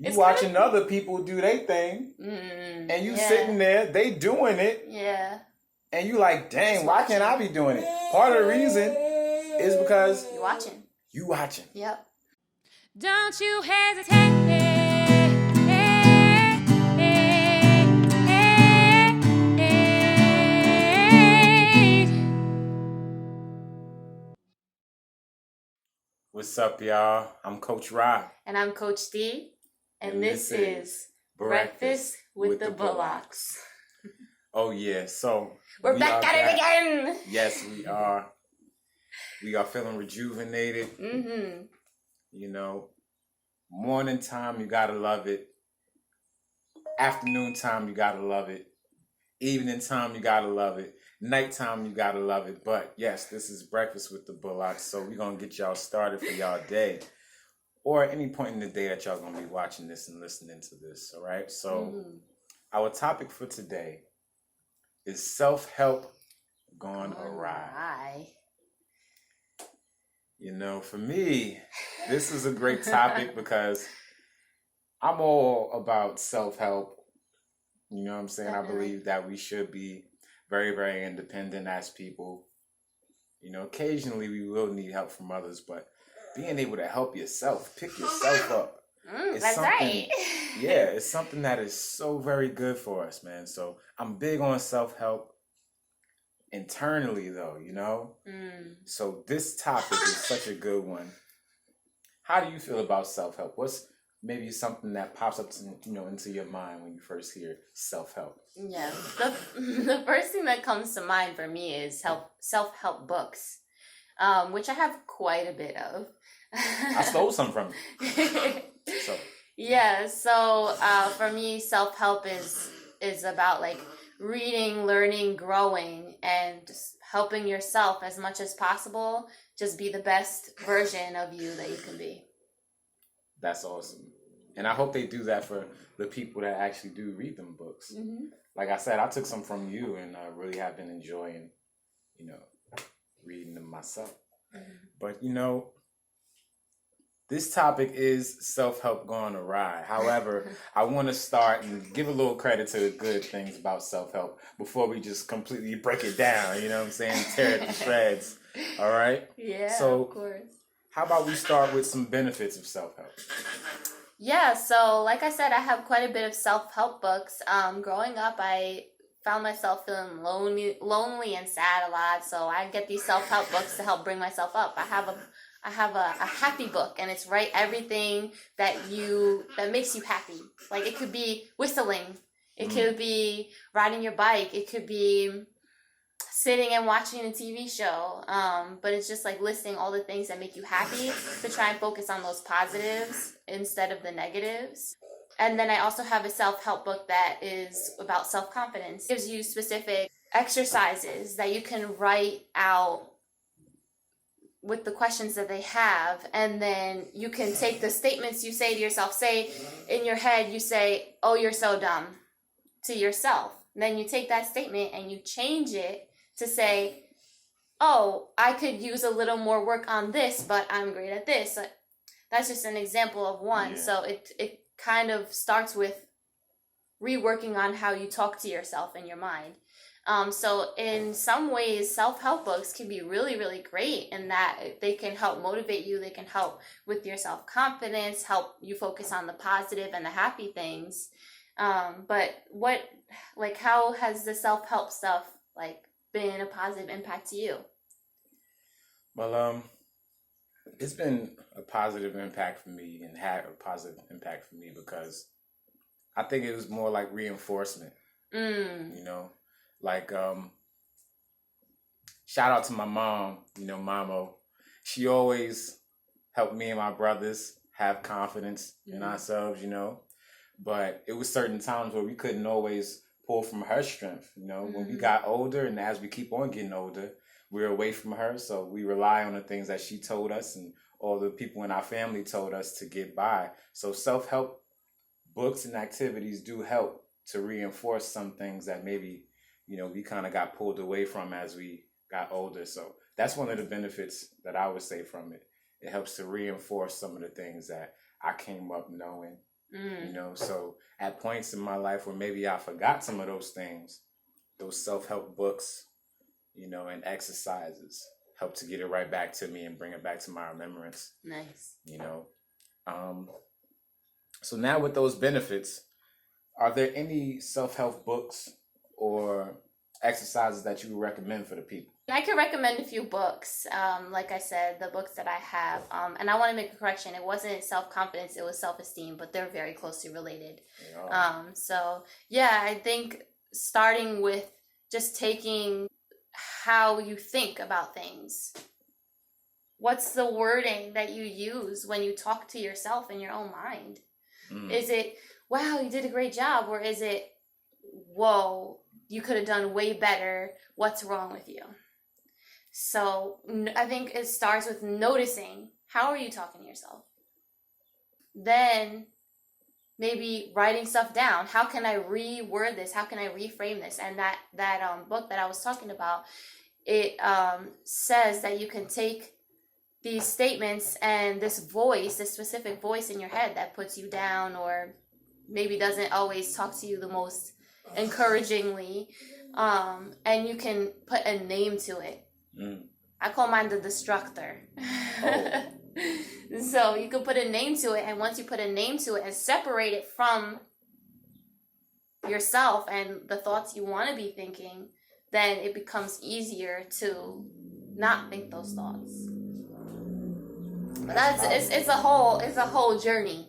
You watching other people do their thing, and you sitting there, they doing it. Yeah. And you like, dang, why can't I be doing it? Part of the reason is because you watching. Yep. Don't you hesitate. What's up, y'all? I'm Coach Rhonda. And I'm Coach D. And this is Breakfast with the Bullocks. Oh, yeah. So we're back at it again. Yes, we are. We are feeling rejuvenated. Mm-hmm. You know, morning time, you gotta love it. Afternoon time, you gotta love it. Evening time, you gotta love it. Nighttime, you gotta love it. But yes, this is Breakfast with the Bullocks, so we're gonna get y'all started for y'all day, or at any point in the day that y'all gonna be watching this and listening to this. All right. So our topic for today is self-help gone awry. You know, for me, this is a great topic because I'm all about self-help. You know what I'm saying? I believe that we should be very, very independent as people. You know, occasionally we will need help from others, but being able to help yourself, pick yourself up. That's right. Yeah, it's something that is so very good for us, man. So I'm big on self-help internally, though, you know? So this topic is such a good one. How do you feel about self-help? What's maybe something that pops up into your mind when you first hear self-help? Yeah, the first thing that comes to mind for me is self-help books, which I have quite a bit of. I stole some from you. So for me, self-help is about like reading, learning, growing, and just helping yourself as much as possible. Just be the best version of you that you can be. That's awesome. And I hope they do that for the people that actually do read them books. Mm-hmm. Like I said, I took some from you, and I really have been enjoying, reading them myself. Mm-hmm. But, this topic is self-help gone awry. However, I want to start and give a little credit to the good things about self-help before we just completely break it down, you know what I'm saying? Tear it to shreds, all right? Yeah, so, of course. How about we start with some benefits of self-help? Yeah, so like I said, I have quite a bit of self-help books. Growing up, I found myself feeling lonely and sad a lot, so I get these self-help books to help bring myself up. I have a happy book, and it's write everything that makes you happy. Like it could be whistling, it could be riding your bike, it could be sitting and watching a TV show, but it's just like listing all the things that make you happy to try and focus on those positives instead of the negatives. And then I also have a self-help book that is about self-confidence. It gives you specific exercises that you can write out with the questions that they have, and then you can take the statements you say to yourself. Say in your head, you say, "Oh, you're so dumb," to yourself. And then you take that statement and you change it to say, "Oh, I could use a little more work on this, but I'm great at this." That's just an example of one. Yeah. So it kind of starts with reworking on how you talk to yourself in your mind. So in some ways, self-help books can be really, really great in that they can help motivate you. They can help with your self-confidence, help you focus on the positive and the happy things. But how has the self-help stuff been a positive impact to you? Well, it's been a positive impact for me, and had a positive impact for me because I think it was more like reinforcement. Shout out to my mom, Mamo. She always helped me and my brothers have confidence in ourselves, But it was certain times where we couldn't always pull from her strength, When we got older, and as we keep on getting older, we're away from her, so we rely on the things that she told us and all the people in our family told us to get by. So self-help books and activities do help to reinforce some things that maybe, we kind of got pulled away from as we got older. So that's one of the benefits that I would say from it. It helps to reinforce some of the things that I came up knowing You know, so at points in my life where maybe I forgot some of those things, those self-help books, you know, and exercises help to get it right back to me and bring it back to my remembrance. Nice. You know, so now with those benefits, are there any self-help books or exercises that you would recommend for the people? I could recommend a few books. Like I said, the books that I have, and I want to make a correction. It wasn't self-confidence, it was self-esteem, but they're very closely related. Yeah. So yeah, I think starting with just taking how you think about things. What's the wording that you use when you talk to yourself in your own mind? Is it, wow, you did a great job? Or is it, whoa, you could have done way better. What's wrong with you? So I think it starts with noticing, how are you talking to yourself? Then maybe writing stuff down. How can I reword this? How can I reframe this? And that book that I was talking about, it says that you can take these statements and this voice, this specific voice in your head that puts you down or maybe doesn't always talk to you the most encouragingly, and you can put a name to it. I call mine the destructor. Oh. So you can put a name to it, and once you put a name to it and separate it from yourself and the thoughts you want to be thinking, then it becomes easier to not think those thoughts. But it's a whole journey.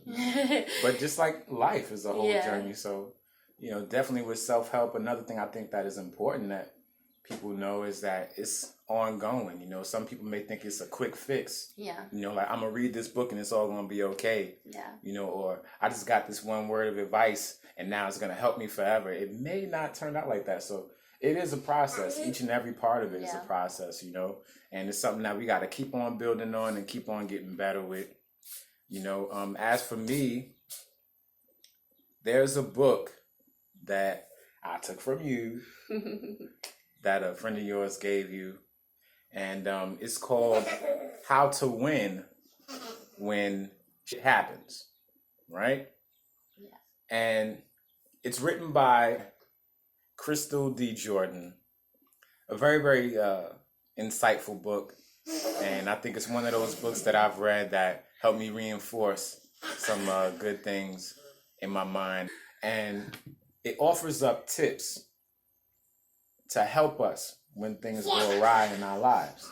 But just like life is a whole Yeah. journey, so you know, definitely with self-help, another thing I think that is important that people know is that it's ongoing. You know, some people may think it's a quick fix. Yeah. You know, like, I'm gonna read this book and it's all gonna be okay. Yeah. You know, or I just got this one word of advice and now it's gonna help me forever. It may not turn out like that. So it is a process. Each and every part of it is a process, you know, and it's something that we got to keep on building on and keep on getting better with. You know, as for me, there's a book that I took from you that a friend of yours gave you, and it's called How to Win When Shit Happens, right? Yeah. And it's written by Christal D. A very, very insightful book. And I think it's one of those books that I've read that helped me reinforce some good things in my mind. And it offers up tips to help us when things go awry in our lives.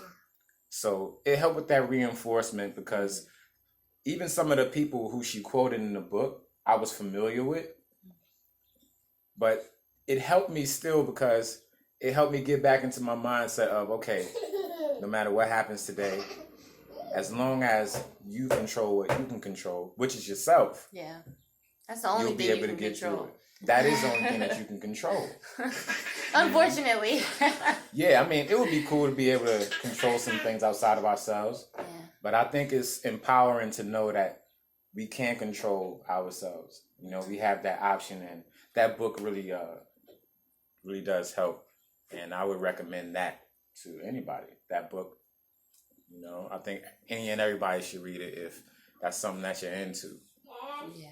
So it helped with that reinforcement because even some of the people who she quoted in the book, I was familiar with. But it helped me still because it helped me get back into my mindset of, okay, no matter what happens today, as long as you control what you can control, which is yourself, Yeah. That's the only you'll be thing able you to can get control. through it. That is the only thing that you can control. Unfortunately. Yeah, I mean, it would be cool to be able to control some things outside of ourselves. Yeah. But I think it's empowering to know that we can control ourselves. You know, we have that option, and that book really does help. And I would recommend that to anybody. That book, you know, I think any and everybody should read it if that's something that you're into. Yeah.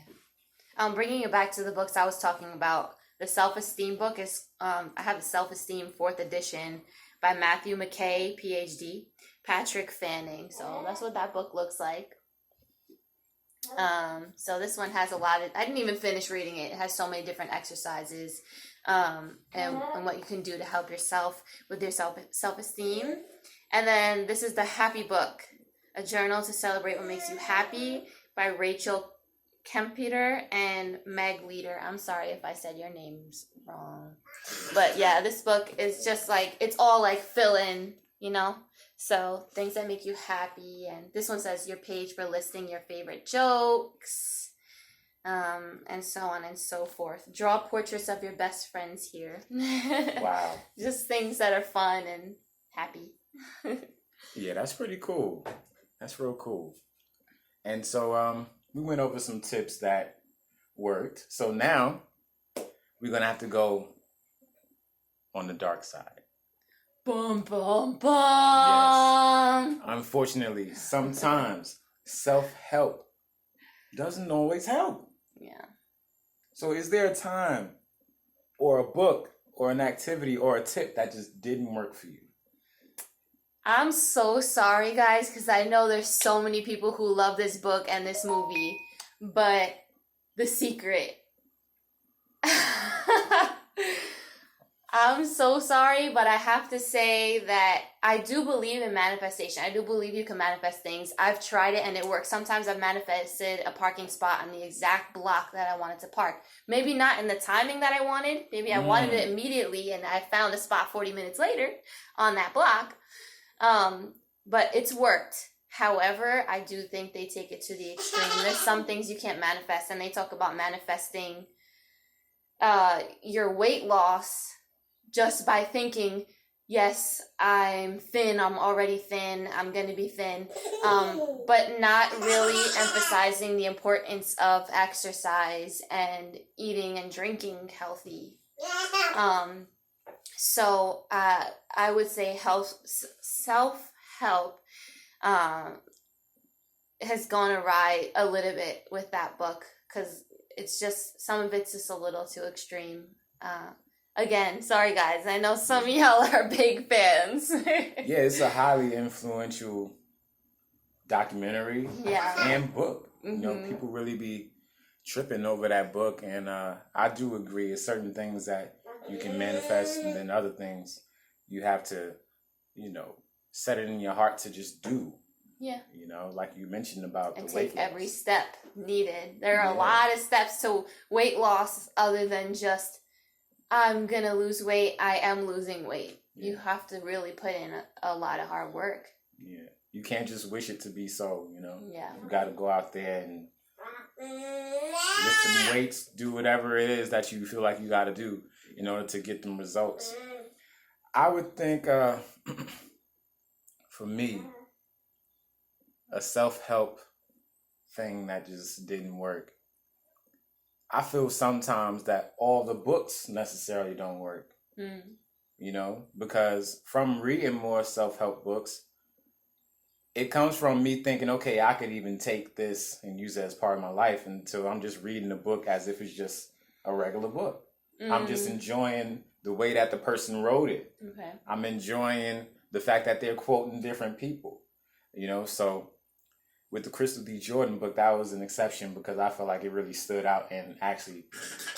Bringing it back to the books I was talking about, the Self-Esteem book is, I have the Self-Esteem 4th edition by Matthew McKay, PhD, Patrick Fanning. So that's what that book looks like. So this one has a lot of, I didn't even finish reading it. It has so many different exercises, and what you can do to help yourself with your self-esteem. And then this is the Happy Book, a journal to celebrate what makes you happy by Rachel Kempster and Meg Leader. I'm sorry if I said your names wrong. But yeah, this book is just like, it's all like fill in, you know? So things that make you happy. And this one says your page for listing your favorite jokes, and so on and so forth. Draw portraits of your best friends here. Wow. Just things that are fun and happy. Yeah, that's pretty cool. That's real cool. And so we went over some tips that worked. So now we're going to have to go on the dark side. Bum, bum, bum. Yes. Unfortunately, sometimes self-help doesn't always help. Yeah. So is there a time or a book or an activity or a tip that just didn't work for you? I'm so sorry, guys, because I know there's so many people who love this book and this movie, but The Secret. I'm so sorry, but I have to say that I do believe in manifestation. I do believe you can manifest things. I've tried it and it works. Sometimes I've manifested a parking spot on the exact block that I wanted to park. Maybe not in the timing that I wanted. Maybe I wanted it immediately and I found a spot 40 minutes later on that block. But it's worked. However, I do think they take it to the extreme. There's some things you can't manifest, and they talk about manifesting your weight loss just by thinking, yes, I'm thin, I'm already thin, I'm going to be thin, but not really emphasizing the importance of exercise and eating and drinking healthy. So I would say self-help has gone awry a little bit with that book, because it's just, some of it's just a little too extreme. Again, sorry guys, I know some of y'all are big fans. Yeah, it's a highly influential documentary and book. You know, people really be tripping over that book, and I do agree. It's certain things that you can manifest, and then other things you have to, you know, set it in your heart to just do. Yeah. You know, like you mentioned about and the weight take loss. every step needed. There are a lot of steps to weight loss other than just, I'm going to lose weight, I am losing weight. Yeah. You have to really put in a lot of hard work. Yeah. You can't just wish it to be so, you know. Yeah. You got to go out there and lift some weights, do whatever it is that you feel like you got to do in order to get them results. I would think, for me, a self-help thing that just didn't work. I feel sometimes that all the books necessarily don't work. You know, because from reading more self-help books, it comes from me thinking, okay, I could even take this and use it as part of my life, until I'm just reading the book as if it's just a regular book. I'm just enjoying the way that the person wrote it. Okay. I'm enjoying the fact that they're quoting different people. You know, so with the Christal D book, that was an exception because I felt like it really stood out and actually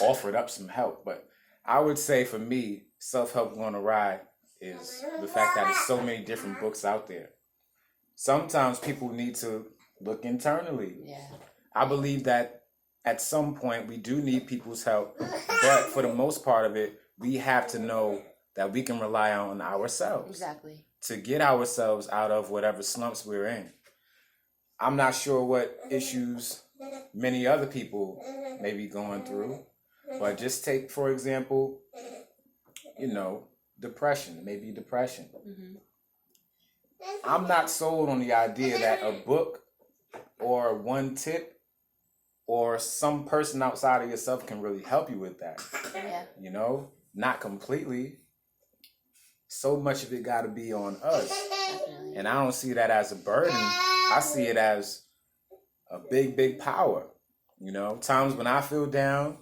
offered up some help. But I would say for me, self-help gone awry is the fact that there's so many different books out there. Sometimes people need to look internally. Yeah. I believe that at some point we do need people's help, but for the most part of it, we have to know that we can rely on ourselves. Exactly. To get ourselves out of whatever slumps we're in. I'm not sure what issues many other people may be going through, but just take, for example, you know, depression, maybe depression. I'm not sold on the idea that a book or one tip or some person outside of yourself can really help you with that. Yeah. You know, not completely. So much of it got to be on us. Definitely. And I don't see that as a burden. I see it as a big, big power. You know, times when I feel down,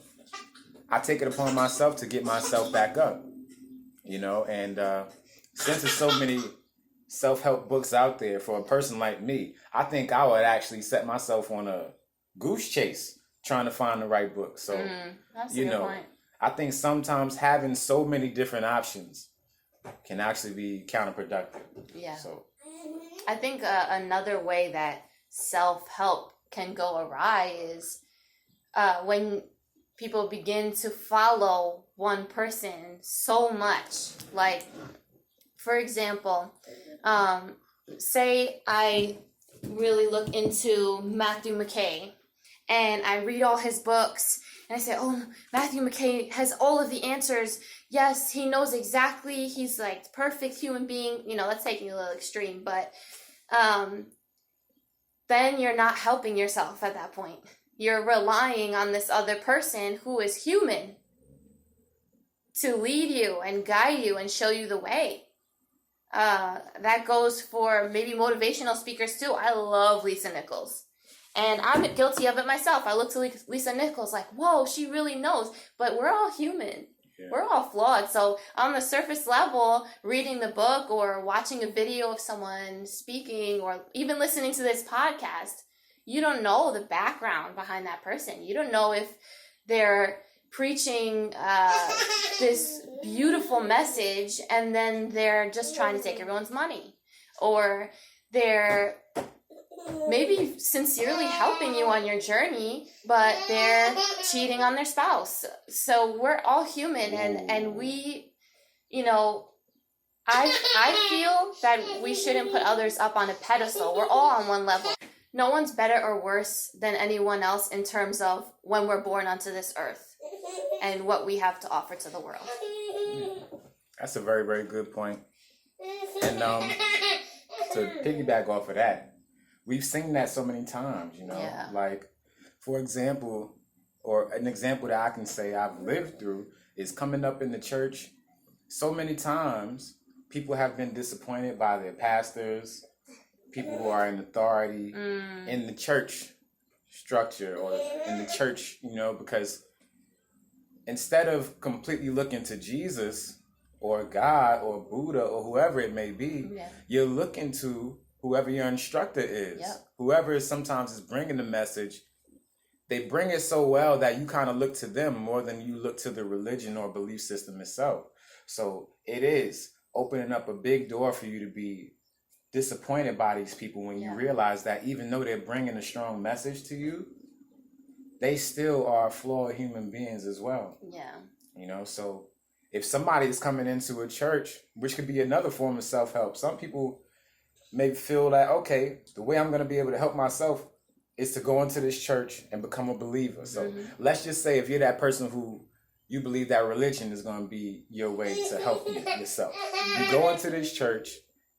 I take it upon myself to get myself back up. You know, and since there's so many self-help books out there for a person like me, I think I would actually set myself on a goose chase trying to find the right book. So, that's you a good know, point. I think sometimes having so many different options can actually be counterproductive. Yeah. So I think another way that self-help can go awry is when people begin to follow one person so much. Like, for example, say I really look into Matthew McKay and I read all his books and I say, oh, Matthew McKay has all of the answers. Yes, he knows exactly. He's like perfect human being. You know, that's taking a little extreme, but then you're not helping yourself at that point. You're relying on this other person who is human to lead you and guide you and show you the way. That goes for maybe motivational speakers too. I love Lisa Nichols. And I'm guilty of it myself. I look to Lisa Nichols like, whoa, she really knows. But we're all human. Yeah. We're all flawed. So on the surface level, reading the book or watching a video of someone speaking or even listening to this podcast, you don't know the background behind that person. You don't know if they're preaching this beautiful message and then they're just trying to take everyone's money. Or they're maybe sincerely helping you on your journey, but they're cheating on their spouse. So we're all human, and we, you know, I feel that we shouldn't put others up on a pedestal. We're all on one level. No one's better or worse than anyone else in terms of when we're born onto this earth and what we have to offer to the world. That's a very, very good point. And to piggyback off of that, we've seen that so many times, you know, like, for example, or an example that I can say I've lived through is coming up in the church. So many times people have been disappointed by their pastors, people who are in authority in the church structure or in the church, you know, because instead of completely looking to Jesus or God or Buddha or whoever it may be, you're looking to whoever your instructor is, whoever sometimes is bringing the message. They bring it so well that you kind of look to them more than you look to the religion or belief system itself. So it is opening up a big door for you to be disappointed by these people when you realize that even though they're bringing a strong message to you, they still are flawed human beings as well. Yeah. You know, so if somebody is coming into a church, which could be another form of self-help, some people may feel that, okay, the way I'm going to be able to help myself is to go into this church and become a believer. So let's just say if you're that person who you believe that religion is going to be your way to help you yourself. You go into this church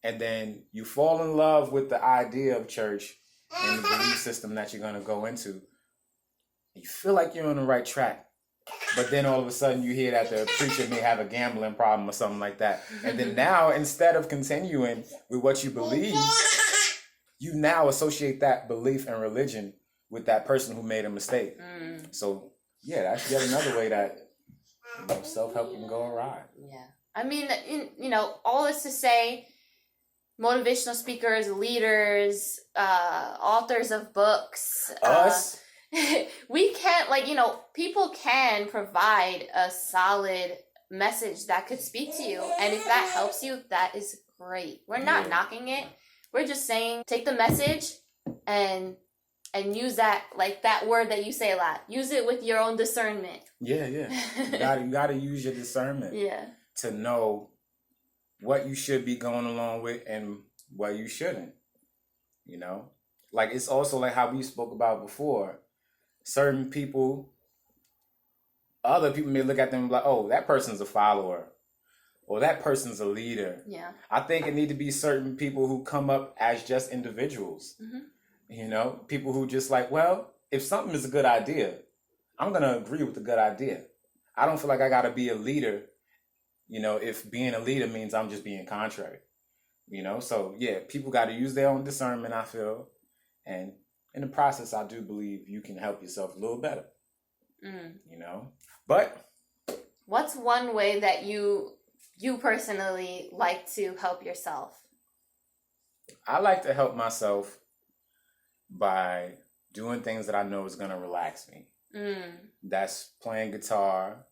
and then you fall in love with the idea of church and the belief system that you're going to go into. You feel like you're on the right track. But then all of a sudden you hear that the preacher may have a gambling problem or something like that. And then now, instead of continuing with what you believe, you now associate that belief and religion with that person who made a mistake. So, yeah, that's yet another way that, you know, self-help can go awry. Yeah. I mean, you know, all this to say, motivational speakers, leaders, authors of books. Us. We can't, like, you know, people can provide a solid message that could speak to you. And if that helps you, that is great. We're not knocking it. We're just saying, take the message and use that, like that word that you say a lot. Use it with your own discernment. Yeah. You gotta use your discernment. To know what you should be going along with and what you shouldn't. You know? Like, it's also like how we spoke about before. Certain people, other people may look at them like, oh, that person's a follower. Or that person's a leader. Yeah. I think it need to be certain people who come up as just individuals. You know, people who just like, well, if something is a good idea, I'm going to agree with the good idea. I don't feel like I got to be a leader, you know, if being a leader means I'm just being contrary. You know, so yeah, people got to use their own discernment, I feel. And in the process, I do believe you can help yourself a little better. You know, but what's one way that you personally like to help yourself? I like to help myself by doing things that I know is going to relax me. That's playing guitar.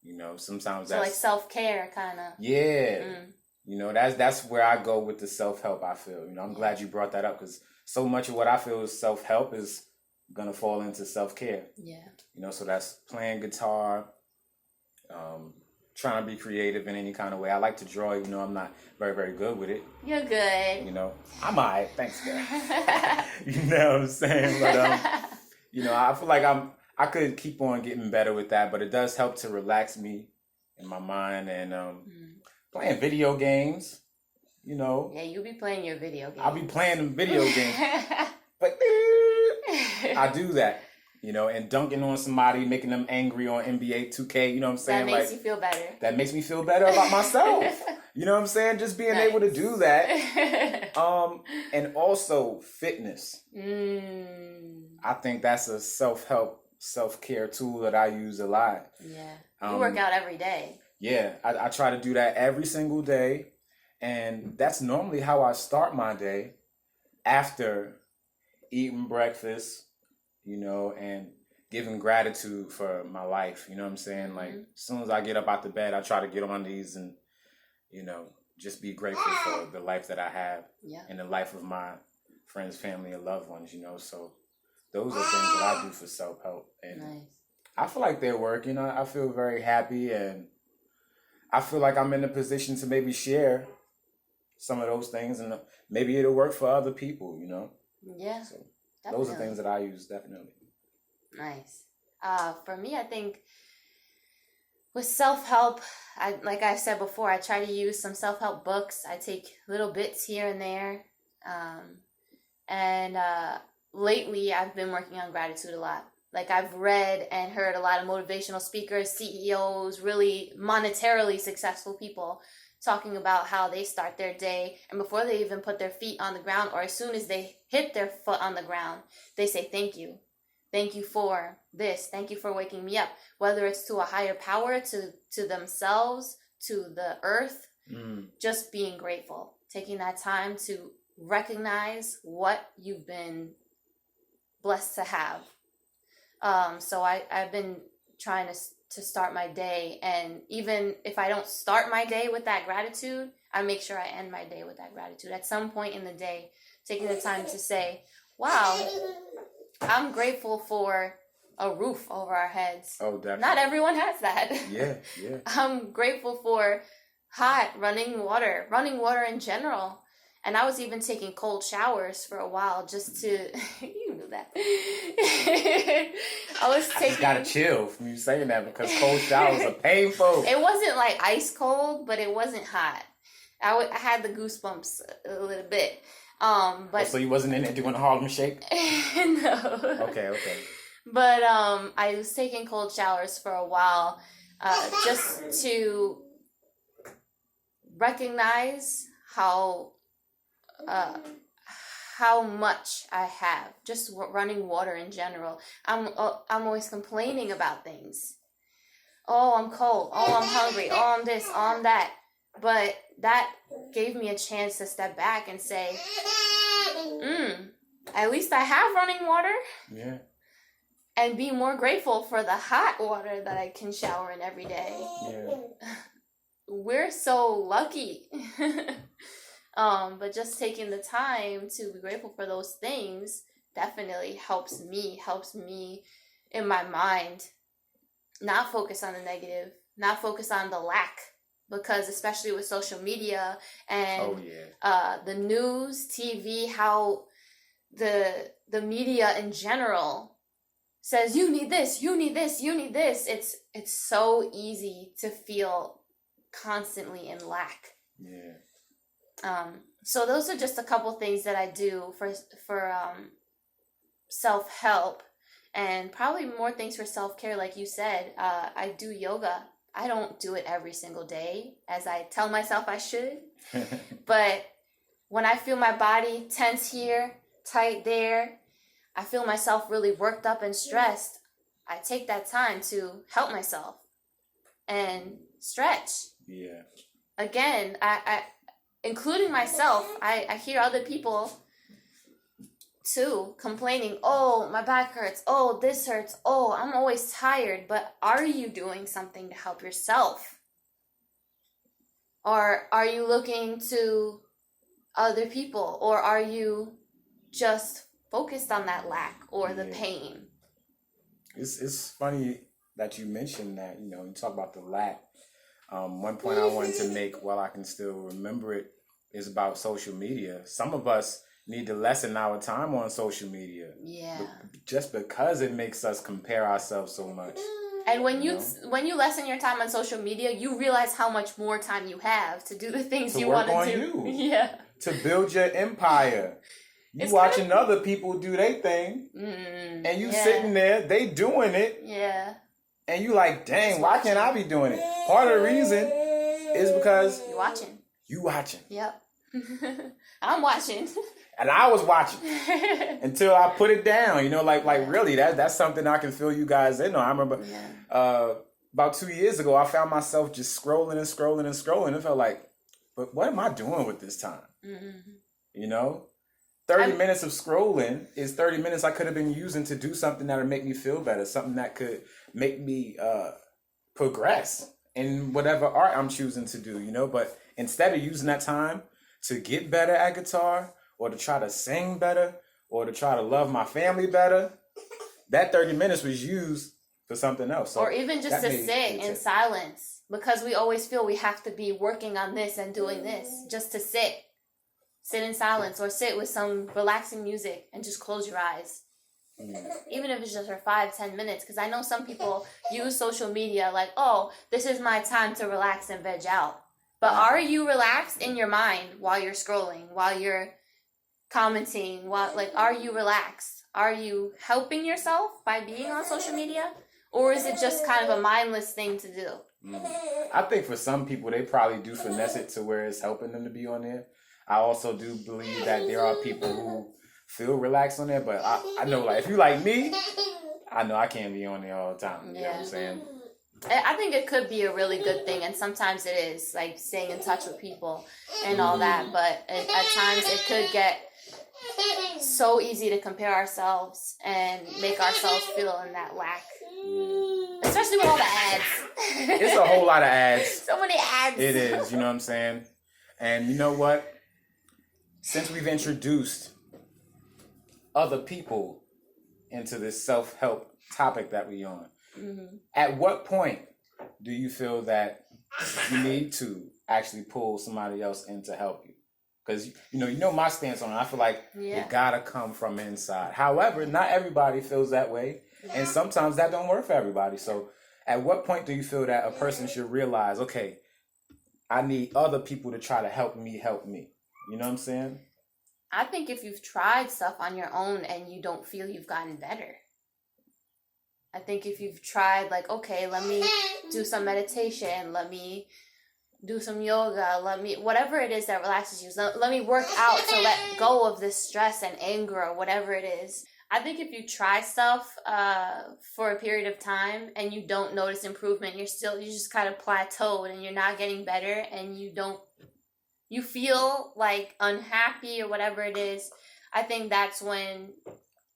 You know, sometimes so that's like self-care kind of. Yeah. You know, that's where I go with the self-help, I feel. You know, I'm glad you brought that up because so much of what I feel is self-help is going to fall into self-care. Yeah. You know, so that's playing guitar, trying to be creative in any kind of way. I like to draw, even though I'm not very, very good with it. You're good. You know, I'm all right. Thanks, girl. You know what I'm saying? But, you know, I feel like I could keep on getting better with that, but it does help to relax me in my mind and playing video games, you know. Yeah, you be playing your video games. I'll be playing them video games. But I do that. you know, and dunking on somebody, making them angry on NBA 2K, you know what I'm saying? That makes you feel better. That makes me feel better about myself. You know what I'm saying? Just being able to do that. And also fitness. I think that's a self-help, self-care tool that I use a lot. Yeah. You work out every day. Yeah, I try to do that every single day. And that's normally how I start my day, after eating breakfast, you know, and giving gratitude for my life. You know what I'm saying? Like, as soon as I get up out the bed, I try to get on my knees and, you know, just be grateful for the life that I have and the life of my friends, family, and loved ones, you know. So those are things that I do for self-help. And I feel like they're working. I feel very happy, and I feel like I'm in a position to maybe share some of those things, and maybe it'll work for other people, you know? Yeah. So those are things that I use, definitely. Nice. For me, I think with self-help, like I said before, I try to use some self-help books. I take little bits here and there. And lately, I've been working on gratitude a lot. Like, I've read and heard a lot of motivational speakers, CEOs, really monetarily successful people talking about how they start their day, and before they even put their feet on the ground, or as soon as they hit their foot on the ground, they say, thank you. Thank you for this. Thank you for waking me up. Whether it's to a higher power, to themselves, to the earth, just being grateful. Taking that time to recognize what you've been blessed to have. So I've been trying to start my day, and even if I don't start my day with that gratitude, I make sure I end my day with that gratitude. At some point in the day, taking the time to say, wow, I'm grateful for a roof over our heads. Oh, definitely. Not everyone has that. Yeah. I'm grateful for hot running water in general. And I was even taking cold showers for a while just to, you knew that. I just gotta chill from you saying that, because cold showers are painful. It wasn't like ice cold, but it wasn't hot. I had the goosebumps a little bit. But so you wasn't in there doing the Harlem Shake? No. Okay. But I was taking cold showers for a while, just to recognize how much I have, just running water in general. I'm always complaining about things. Oh, I'm cold. Oh, I'm hungry. Oh, I'm this. Oh, I'm that. But that gave me a chance to step back and say, at least I have running water. Yeah. And be more grateful for the hot water that I can shower in every day. Yeah. We're so lucky. But just taking the time to be grateful for those things definitely helps me in my mind not focus on the negative, not focus on the lack, because especially with social media and the news, TV, how the media in general says you need this, you need this, you need this. It's so easy to feel constantly in lack. Yeah. So those are just a couple things that I do for self-help, and probably more things for self-care. Like you said, I do yoga. I don't do it every single day as I tell myself I should, but when I feel my body tense here, tight there, I feel myself really worked up and stressed, I take that time to help myself and stretch. Yeah. Again, I including myself, I hear other people too complaining, oh, my back hurts, oh, this hurts, oh, I'm always tired. But are you doing something to help yourself? Or are you looking to other people? Or are you just focused on that lack or the pain? It's funny that you mentioned that, you know, you talk about the lack. One point I wanted to make while I can still remember it is about social media. Some of us need to lessen our time on social media. Yeah. Just because it makes us compare ourselves so much. And when you lessen your time on social media, you realize how much more time you have to do the things you want to do. You. Yeah. To build your empire. You It's watching kinda- other people do their thing, and you yeah. sitting there, they doing it, Yeah. and you like, dang, Just why can't I be doing it? Part of the reason is because You watching. you watching. Yep. I'm watching. And I was watching until I put it down. You know, like really, that's something I can fill you guys in on. I remember about 2 years ago, I found myself just scrolling and scrolling and scrolling. It felt like, but what am I doing with this time? You know, 30 minutes of scrolling is 30 minutes I could have been using to do something that would make me feel better, something that could make me progress in whatever art I'm choosing to do, you know. But instead of using that time to get better at guitar, or to try to sing better, or to try to love my family better, that 30 minutes was used for something else. So or even just to sit in silence, because we always feel we have to be working on this and doing this. Just to sit in silence, or sit with some relaxing music and just close your eyes. Even if it's just for 5-10 minutes, because I know some people use social media like, oh, this is my time to relax and veg out. But are you relaxed in your mind while you're scrolling, while you're commenting, are you relaxed? Are you helping yourself by being on social media? Or is it just kind of a mindless thing to do? I think for some people, they probably do finesse it to where it's helping them to be on there. I also do believe that there are people who feel relaxed on there, but I know, like, if you like me, I know I can't be on there all the time. You know what I'm saying? I think it could be a really good thing, and sometimes it is, like staying in touch with people and all that, but at times it could get so easy to compare ourselves and make ourselves feel in that lack. Especially with all the ads. It's a whole lot of ads. So many ads. It is, you know what I'm saying? And you know what? Since we've introduced other people into this self-help topic that we on, at what point do you feel that you need to actually pull somebody else in to help you? Because you know my stance on it. I feel like it gotta come from inside. However, not everybody feels that way, and sometimes that don't work for everybody. So, at what point do you feel that a person should realize, okay, I need other people to try to help me help me? You know what I'm saying? I think if you've tried stuff on your own and you don't feel you've gotten better. I think if you've tried, like, okay, let me do some meditation, let me do some yoga, whatever it is that relaxes you, let me work out to let go of this stress and anger or whatever it is. I think if you try stuff for a period of time and you don't notice improvement, you just kind of plateaued and you're not getting better, and you feel like unhappy or whatever it is, I think that's when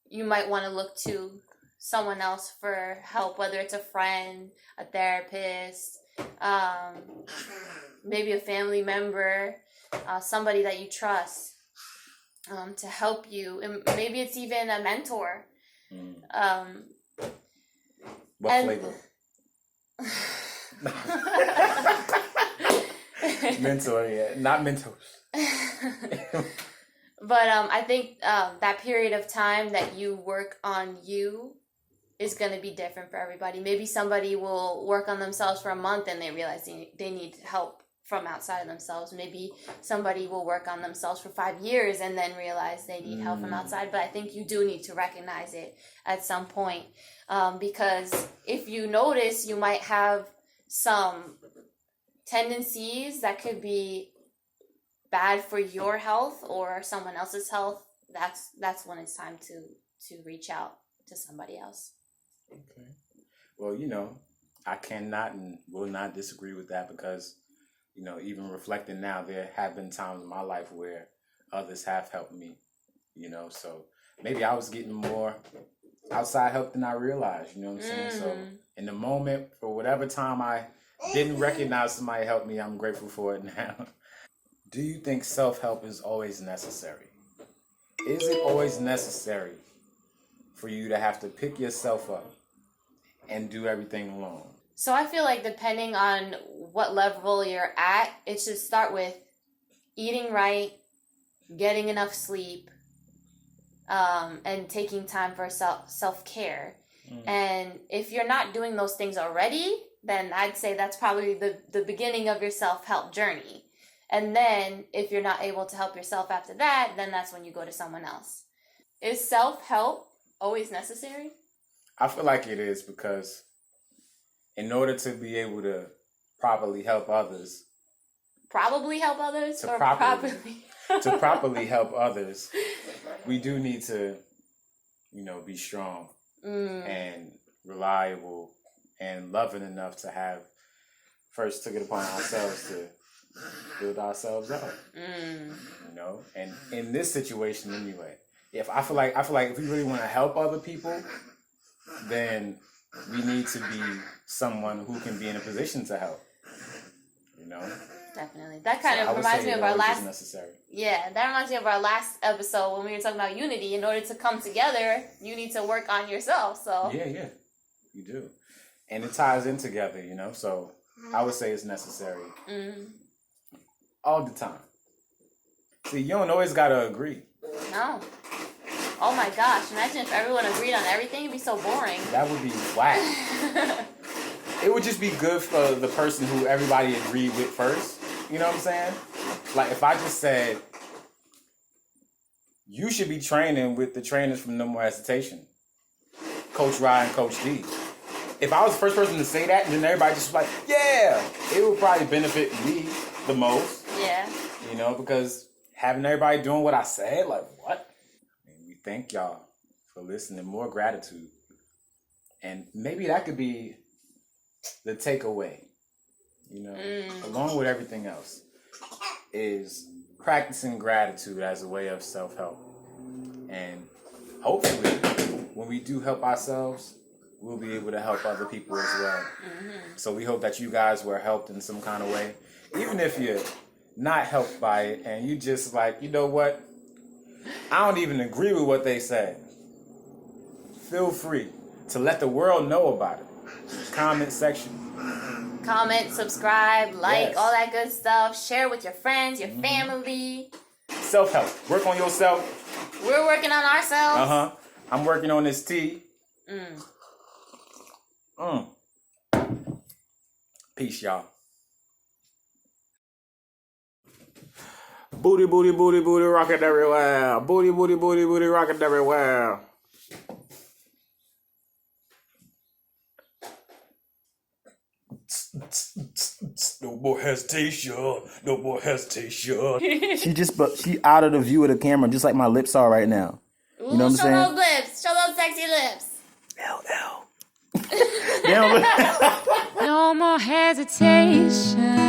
you might want to look to someone else for help, whether it's a friend, a therapist, maybe a family member, somebody that you trust, to help you. And maybe it's even a mentor. What flavor? Mentor, yeah. Not Mentos. But I think that period of time that you work on you is going to be different for everybody. Maybe somebody will work on themselves for a month and they realize they need help from outside of themselves. Maybe somebody will work on themselves for 5 years and then realize they need help from outside. But I think you do need to recognize it at some point, because if you notice you might have some tendencies that could be bad for your health or someone else's health, that's when it's time to reach out to somebody else. Okay. Well, I cannot and will not disagree with that, because, even reflecting now, there have been times in my life where others have helped me, so maybe I was getting more outside help than I realized, you know what I'm saying? So in the moment, for whatever time I didn't recognize somebody helped me, I'm grateful for it now. Do you think self-help is always necessary? Is it always necessary for you to have to pick yourself up and do everything alone? So I feel like depending on what level you're at, it should start with eating right, getting enough sleep, and taking time for self-care. And if you're not doing those things already, then I'd say that's probably the beginning of your self-help journey. And then if you're not able to help yourself after that, then that's when you go to someone else. Is self-help always necessary? I feel like it is, because in order to be able to properly help others, Probably help others To or properly- properly? to properly help others, we do need to, be strong and reliable and loving enough to have first took it upon ourselves to build ourselves up. And in this situation anyway, if I feel like if we really want to help other people, then we need to be someone who can be in a position to help. Definitely. That kind of reminds me of our last. Necessary. Yeah, that reminds me of our last episode when we were talking about unity. In order to come together, you need to work on yourself. So Yeah, you do, and it ties in together. So I would say it's necessary all the time. See, you don't always gotta agree. No. Oh my gosh! Imagine if everyone agreed on everything. It'd be so boring. That would be whack. It would just be good for the person who everybody agreed with first. You know what I'm saying? Like if I just said, you should be training with the trainers from No More Hesitation, Coach Rhonda and Coach D. If I was the first person to say that, and then everybody just was like, yeah, it would probably benefit me the most. Yeah. Because having everybody doing what I said, like what? And we thank y'all for listening. More gratitude. And maybe that could be the takeaway, along with everything else, is practicing gratitude as a way of self-help. And hopefully, when we do help ourselves, we'll be able to help other people as well. So we hope that you guys were helped in some kind of way. Even if you're not helped by it and you just like, you know what? I don't even agree with what they said. Feel free to let the world know about it. Comment section. Comment, subscribe, like, Yes. all that good stuff. Share with your friends, your family. Self-help. Work on yourself. We're working on ourselves. I'm working on this tea. Peace, y'all. Booty, booty, booty, booty, rock it everywhere. Booty, booty, booty, booty, rock it everywhere. No more hesitation. No more hesitation. She out of the view of the camera, just like my lips are right now. Ooh, You know what I'm show saying? those lips. Show those sexy lips. LL. No more hesitation.